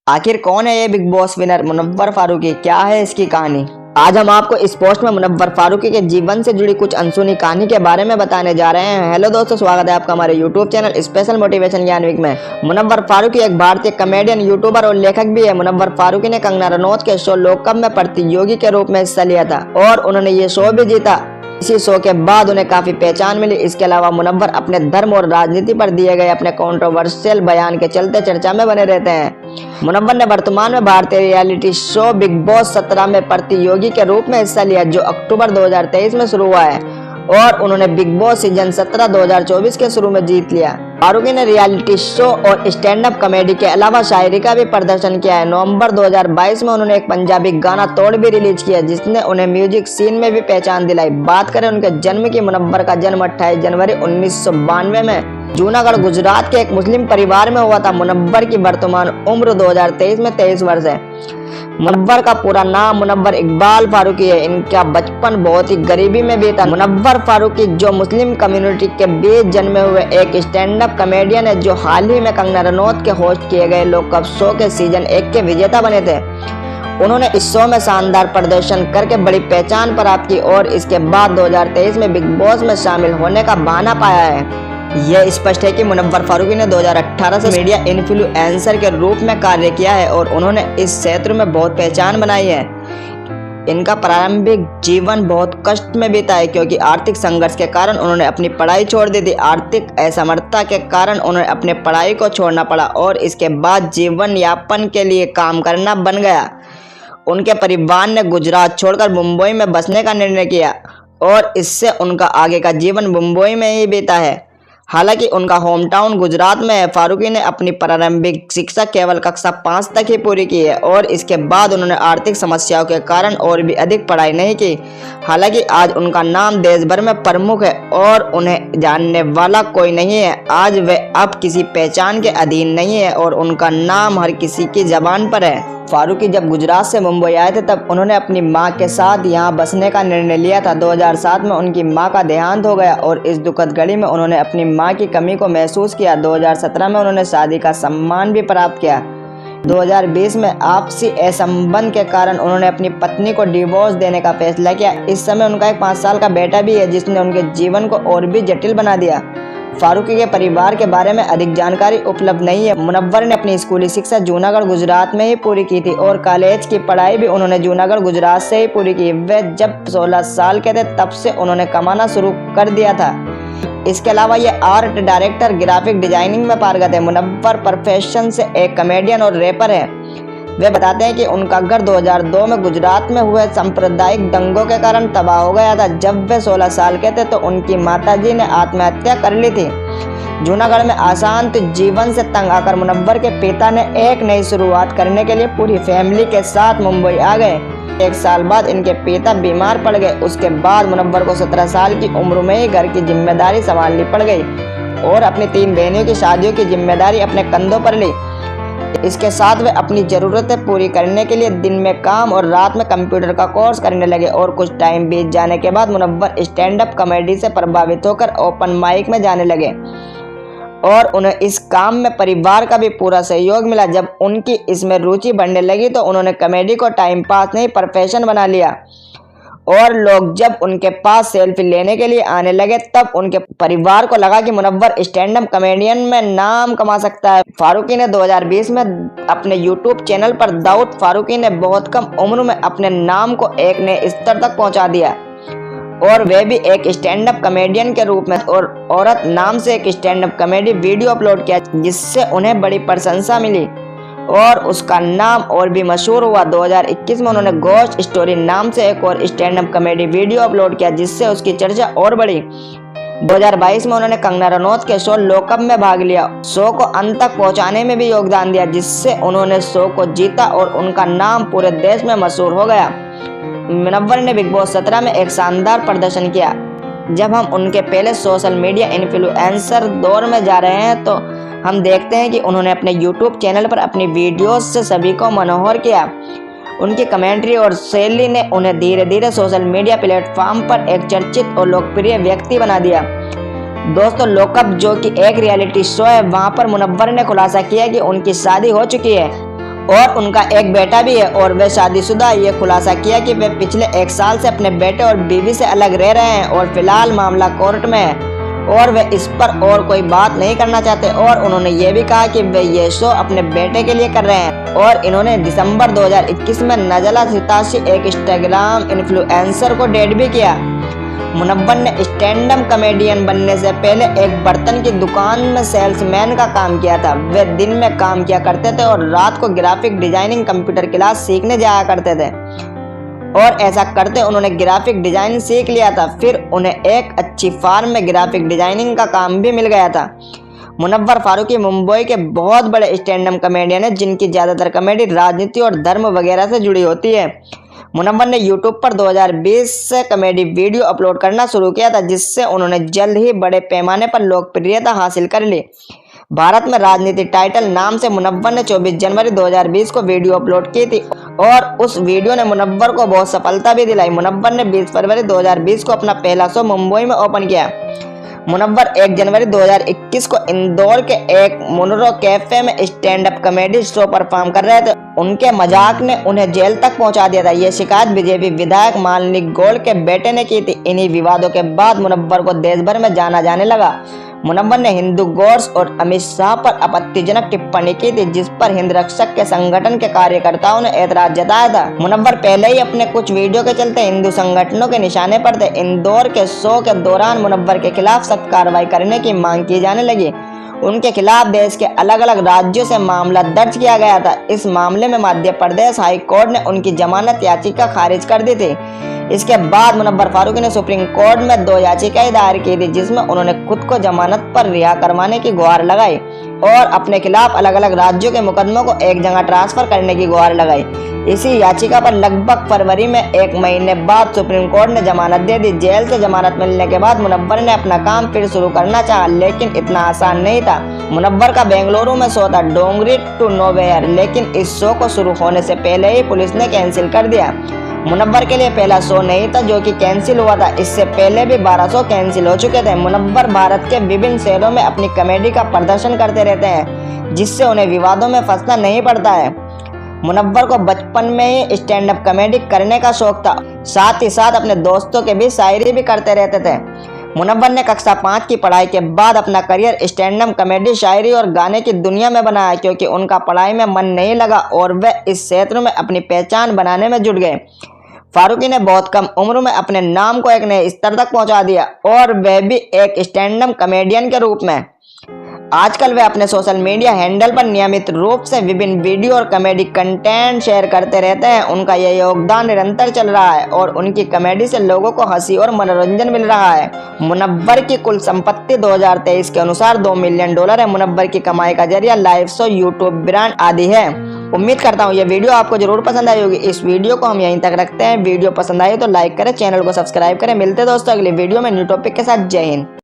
आखिर कौन है ये Bigg Boss winner Munawar Faruqui, क्या है इसकी कहानी। आज हम आपको इस पोस्ट में मुनव्वर फारूकी के जीवन से जुड़ी कुछ अनसुनी कहानी के बारे में बताने जा रहे हैं। हेलो दोस्तों, स्वागत है आपका हमारे यूट्यूब चैनल स्पेशल मोटिवेशन ज्ञान वीक में। मुनव्वर फारूकी एक भारतीय कॉमेडियन, यूट्यूबर और लेखक भी है। मुनव्वर फारूकी ने कंगना रनौत के शो लोकअप में प्रतियोगी के रूप में हिस्सा लिया था और उन्होंने ये शो भी जीता। इसी शो के बाद उन्हें काफी पहचान मिली। इसके अलावा मुनव्वर अपने धर्म और राजनीति पर दिए गए अपने कंट्रोवर्शियल बयान के चलते चर्चा में बने रहते हैं। मुनव्वर ने वर्तमान में भारतीय रियलिटी शो बिग बॉस 17 में प्रतियोगी के रूप में हिस्सा लिया, जो अक्टूबर 2023 में शुरू हुआ है, और उन्होंने बिग बॉस सीजन 17 2024 के शुरू में जीत लिया। फारूकी ने रियलिटी शो और स्टैंड अप कॉमेडी के अलावा शायरी का भी प्रदर्शन किया है। नवंबर 2022 में उन्होंने एक पंजाबी गाना तोड़ भी रिलीज किया, जिसने उन्हें म्यूजिक सीन में भी पहचान दिलाई। बात करें उनके जन्म की, मुनव्वर का जन्म 28 जनवरी 1992 में जूनागढ़ गुजरात के एक मुस्लिम परिवार में हुआ था। मुनव्वर की वर्तमान उम्र 2023 में 23 वर्ष है। मुनव्वर का पूरा नाम मुनव्वर इकबाल फारूकी है। इनका बचपन बहुत ही गरीबी में बीता। मुनव्वर फारूकी जो मुस्लिम कम्युनिटी के बीच जन्मे हुए एक स्टैंड अप कॉमेडियन है, जो हाल ही में कंगना रनौत के होस्ट किए गए लोकअप शो के सीजन 1 के विजेता बने थे। उन्होंने इस शो में शानदार प्रदर्शन करके बड़ी पहचान प्राप्त की और इसके बाद 2023 में बिग बॉस में शामिल होने का बहाना पाया है। यह स्पष्ट है कि मुनव्वर फारूकी ने 2018 से मीडिया इन्फ्लुएंसर के रूप में कार्य किया है और उन्होंने इस क्षेत्र में बहुत पहचान बनाई है। इनका प्रारंभिक जीवन बहुत कष्ट में बीता है, क्योंकि आर्थिक संघर्ष के कारण उन्होंने अपनी पढ़ाई छोड़ दी थी। आर्थिक असमर्थता के कारण उन्हें अपने पढ़ाई को छोड़ना पड़ा और इसके बाद जीवन यापन के लिए काम करना बन गया। उनके परिवार ने गुजरात छोड़कर मुंबई में बसने का निर्णय किया और इससे उनका आगे का जीवन मुंबई में ही बीता है। हालांकि उनका होम टाउन गुजरात में है। फारूकी ने अपनी प्रारंभिक शिक्षा केवल कक्षा 5 तक ही पूरी की है और इसके बाद उन्होंने आर्थिक समस्याओं के कारण और भी अधिक पढ़ाई नहीं की। हालांकि आज उनका नाम देश भर में प्रमुख है और उन्हें जानने वाला कोई नहीं है। आज वे अब किसी पहचान के अधीन नहीं है और उनका नाम हर किसी की जबान पर है। फारूकी जब गुजरात से मुंबई आए थे, तब उन्होंने अपनी मां के साथ यहां बसने का निर्णय लिया था। 2007 में उनकी मां का देहांत हो गया और इस दुखद घड़ी में उन्होंने अपनी मां की कमी को महसूस किया। 2017 में उन्होंने शादी का सम्मान भी प्राप्त किया। 2020 में आपसी असंबंध के कारण उन्होंने अपनी पत्नी को डिवोर्स देने का फैसला किया। इस समय उनका एक 5 साल का बेटा भी है, जिसने उनके जीवन को और भी जटिल बना दिया। फारूकी के परिवार के बारे में अधिक जानकारी उपलब्ध नहीं है। मुनव्वर ने अपनी स्कूली शिक्षा जूनागढ़ गुजरात में ही पूरी की थी और कॉलेज की पढ़ाई भी उन्होंने जूनागढ़ गुजरात से ही पूरी की। वे जब 16 साल के थे, तब से उन्होंने कमाना शुरू कर दिया था। इसके अलावा ये आर्ट डायरेक्टर, ग्राफिक डिजाइनिंग में पारंगत है। मुनव्वर प्रोफेशन से एक कॉमेडियन और रैपर है। वे बताते हैं कि उनका घर 2002 में गुजरात में हुए सांप्रदायिक दंगों के कारण तबाह हो गया था। जब वे 16 साल के थे तो उनकी माताजी ने आत्महत्या कर ली थी। जूनागढ़ में अशांत जीवन से तंग आकर मुनव्वर के पिता ने एक नई शुरुआत करने के लिए पूरी फैमिली के साथ मुंबई आ गए। 1 साल बाद इनके पिता बीमार पड़ गए। उसके बाद मुनव्वर को 17 साल की उम्र में ही घर की जिम्मेदारी संभालनी पड़ गई और अपनी 3 बहनों की शादियों की जिम्मेदारी अपने कंधों पर ली। इसके साथ वे अपनी ज़रूरतें पूरी करने के लिए दिन में काम और रात में कंप्यूटर का कोर्स करने लगे और कुछ टाइम बीत जाने के बाद मुनव्वर स्टैंड अप कॉमेडी से प्रभावित होकर ओपन माइक में जाने लगे और उन्हें इस काम में परिवार का भी पूरा सहयोग मिला। जब उनकी इसमें रुचि बढ़ने लगी तो उन्होंने कॉमेडी को टाइम पास नहीं, प्रोफेशन बना लिया और लोग जब उनके पास सेल्फी लेने के लिए आने लगे, तब उनके परिवार को लगा कि मुनव्वर स्टैंड अप कॉमेडियन में नाम कमा सकता है। फारूकी ने 2020 में अपने यूट्यूब चैनल पर दाऊद फारूकी ने बहुत कम उम्र में अपने नाम को एक नए स्तर तक पहुंचा दिया और वे भी एक स्टैंड अप कॉमेडियन के रूप में और औरत नाम से एक stand up comedy video upload किया, जिससे उन्हें बड़ी प्रशंसा मिली और उसका नाम और भी मशहूर हुआ। 2021 में उन्होंने घोस्ट स्टोरी नाम से एक और stand up comedy video upload किया, जिससे उसकी चर्चा और बढ़ी। 2022 में उन्होंने कंगना रनौत के शो लोकअप में भाग लिया। शो को अंत तक पहुंचाने में भी योगदान दिया, जिससे उन्होंने शो को जीता और उनका नाम पूरे देश में मशहूर हो गया। मुनव्वर ने बिग बॉस 17 में एक शानदार प्रदर्शन किया। जब हम उनके पहले सोशल मीडिया इन्फ्लुएंसर दौर में जा रहे हैं, तो हम देखते हैं कि उन्होंने अपने यूट्यूब चैनल पर अपनी वीडियोस से सभी को मनोहर किया। उनकी कमेंट्री और शैली ने उन्हें धीरे धीरे सोशल मीडिया प्लेटफॉर्म पर एक चर्चित और लोकप्रिय व्यक्ति बना दिया। दोस्तों, लोकअप जो कि एक रियलिटी शो है, वहां पर मुनव्वर ने खुलासा किया कि उनकी शादी हो चुकी है और उनका एक बेटा भी है और वे शादीशुदा। ये खुलासा किया कि वे पिछले 1 साल से अपने बेटे और बीवी से अलग रह रहे हैं और फिलहाल मामला कोर्ट में है और वे इस पर और कोई बात नहीं करना चाहते। और उन्होंने ये भी कहा कि वे ये शो अपने बेटे के लिए कर रहे हैं। और इन्होंने दिसंबर 2021 में नजला सिताशी, एक इंस्टाग्राम इन्फ्लुएंसर को डेट भी किया। मुनव्वर ने स्टैंड अप कॉमेडियन बनने से पहले एक बर्तन की दुकान में सेल्समैन का काम किया था। वे दिन में काम किया करते थे और रात को ग्राफिक डिजाइनिंग कंप्यूटर क्लास सीखने जाया करते थे। और ऐसा करते उन्होंने ग्राफिक डिजाइन सीख लिया था। फिर उन्हें एक अच्छी फार्म में ग्राफिक डिजाइनिंग का काम भी मिल गया था। मुनव्वर फारूकी मुंबई के बहुत बड़े स्टैंड अप कॉमेडियन हैं जिनकी ज़्यादातर कॉमेडी राजनीति और धर्म वगैरह से जुड़ी होती है। मुनव्वर ने यूट्यूब पर 2020 से कॉमेडी वीडियो अपलोड करना शुरू किया था, जिससे उन्होंने जल्द ही बड़े पैमाने पर लोकप्रियता हासिल कर ली। भारत में राजनीति टाइटल नाम से मुनव्वर ने 24 जनवरी 2020 को वीडियो अपलोड की थी और उस वीडियो ने मुनव्वर को बहुत सफलता भी दिलाई। मुनव्वर ने 20 फरवरी 2020 को अपना पहला शो मुंबई में ओपन किया। मुनव्वर 1 जनवरी 2021 को इंदौर के एक मुनरो कैफे में stand up comedy show perform कर रहे थे। उनके मजाक ने उन्हें जेल तक पहुंचा दिया था। यह शिकायत बीजेपी विधायक मालिनी गौड़ के बेटे ने की थी। इन्हीं विवादों के बाद मुनव्वर को देश भर में जाना जाने लगा। मुनव्वर ने हिंदू गॉड्स और अमित शाह पर आपत्तिजनक टिप्पणी की थी, जिस पर हिंद रक्षक के संगठन के कार्यकर्ताओं ने एतराज जताया था। मुनव्वर पहले ही अपने कुछ वीडियो के चलते हिंदू संगठनों के निशाने पर थे। इंदौर के शो के दौरान मुनव्वर के खिलाफ सख्त कार्रवाई करने की मांग की जाने लगी। उनके खिलाफ देश के अलग अलग राज्यों से मामला दर्ज किया गया था। इस मामले में मध्य प्रदेश हाई कोर्ट ने उनकी जमानत याचिका खारिज कर दी थी। इसके बाद मुनव्वर फारूकी ने सुप्रीम कोर्ट में 2 याचिकाएं दायर की थी, जिसमें उन्होंने खुद को जमानत पर रिहा करवाने की गुहार लगाई और अपने खिलाफ अलग अलग राज्यों के मुकदमों को एक जगह ट्रांसफर करने की गुहार लगाई। इसी याचिका पर लगभग फरवरी में 1 महीने बाद सुप्रीम कोर्ट ने जमानत दे दी। जेल से जमानत मिलने के बाद मुनव्वर ने अपना काम फिर शुरू करना चाहा, लेकिन इतना आसान नहीं था। मुनव्वर का बेंगलुरु में शो था डोंगरी टू नोवेयर, लेकिन इस शो को शुरू होने से पहले ही पुलिस ने कैंसिल कर दिया। मुनव्वर के लिए पहला शो नहीं था जो कि कैंसिल हुआ था। इससे पहले भी 12 शो कैंसिल हो चुके थे। मुनव्वर भारत के विभिन्न शहरों में अपनी कॉमेडी का प्रदर्शन करते रहते हैं, जिससे उन्हें विवादों में फंसना नहीं पड़ता है। मुनव्वर को बचपन में ही स्टैंड अप कॉमेडी करने का शौक था। साथ ही साथ अपने दोस्तों के भी शायरी भी करते रहते थे। मुनव्वर ने कक्षा 5 की पढ़ाई के बाद अपना करियर स्टैंड अप कॉमेडी, शायरी और गाने की दुनिया में बनाया, क्योंकि उनका पढ़ाई में मन नहीं लगा और वे इस क्षेत्र में अपनी पहचान बनाने में जुट गए। फारूकी ने बहुत कम उम्र में अपने नाम को एक नए स्तर तक पहुंचा दिया और वह भी एक स्टैंड अप कॉमेडियन के रूप में। आजकल वे अपने सोशल मीडिया हैंडल पर नियमित रूप से विभिन्न वीडियो और कॉमेडी कंटेंट शेयर करते रहते हैं। उनका यह योगदान निरंतर चल रहा है और उनकी कॉमेडी से लोगों को हंसी और मनोरंजन मिल रहा है। मुनव्वर की कुल संपत्ति 2023 के अनुसार $2 मिलियन है। मुनव्वर की कमाई का जरिया लाइव शो, यूट्यूब ब्रांड आदि है। उम्मीद करता हूँ ये वीडियो आपको जरूर पसंद आई होगी। इस वीडियो को हम यहीं तक रखते हैं। वीडियो पसंद आई तो लाइक करें, चैनल को सब्सक्राइब करें। मिलते हैं दोस्तों अगली वीडियो में न्यू टॉपिक के साथ। जय हिंद।